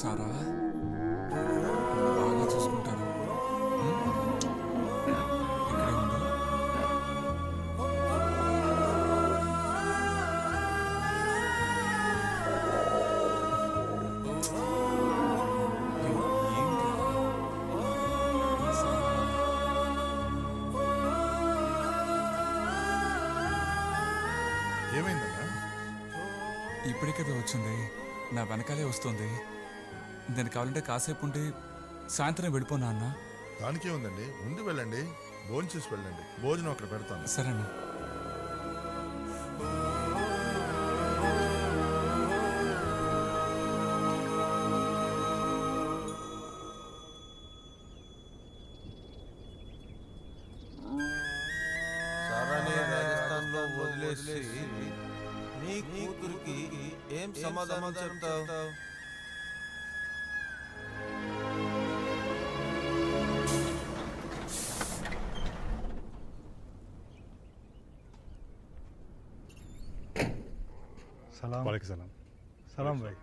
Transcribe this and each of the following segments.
సారా బాగా చూసుకుంటాను. ఇక్కడే ఉండు. ఏమైందన్నా? ఇప్పటికే కదా వచ్చింది, నా వెనకాలే వస్తుంది. నేను కావాలంటే కాసేపు ఉండి సాయంత్రం వెళ్ళిపోనా అన్న? దానికే ఉందండి, ముందు వెళ్ళండి, భోజనం చేసి వెళ్ళండి. భోజనం అక్కడ పెడతాను. సరేనా? సారాని రాజస్థాన్ లో వదిలేసి నీ కూతురికి ఏం సమాధానం చెప్తావు? सलाम वालेकुम सलाम। सलाम भाई।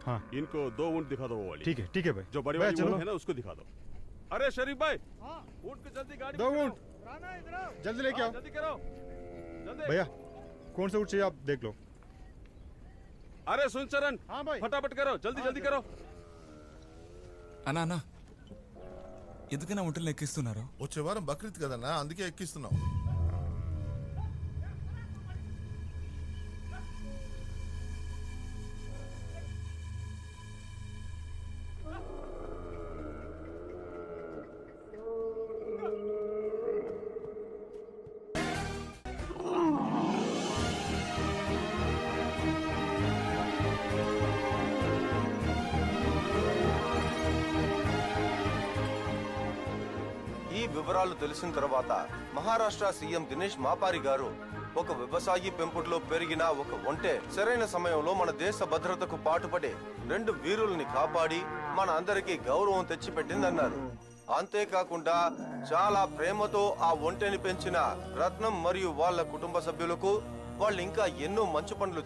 हाँ इनको 2 ऊँट दिखा दो वो वाली। ठीक है भाई। जो बड़ी भाई वाली चलो ऊँट है ना उसको दिखा दो। अरे शरीफ भाई, ऊँट को जल्दी गाड़ी 2 में ऊँट करो। जल्दी लेके आओ। जल्दी करो जल्दी। भैया कौन सा ऊँट चाहिए आप देख लो। अरे सुन चरण, हाँ भाई। फटाफट करो, जल्दी जल्दी करो। అన్నా అన్నా, ఎందుకైనా ఒంటరిని ఎక్కిస్తున్నారు? వచ్చే వారం బక్రీద్ కదన్నా, అందుకే ఎక్కిస్తున్నాం. ఈ వివరాలు తెలిసిన తర్వాత మహారాష్ట్ర సీఎం దినేష్ మాపారి గారు ఒక వ్యవసాయి పెంపుడులో పెరిగిన ఒక ఒంటె సరైన సమయంలో మన దేశ భద్రతకు పాటుపడే 2 వీరుల్ని కాపాడి మన అందరికీ గౌరవం తెచ్చిపెట్టిందన్నారు. అంతేకాకుండా చాలా ప్రేమతో ఆ ఒంటెని పెంచిన రత్నం మరియు వాళ్ళ కుటుంబ సభ్యులకు వాళ్ళు ఇంకా ఎన్నో మంచి పనులు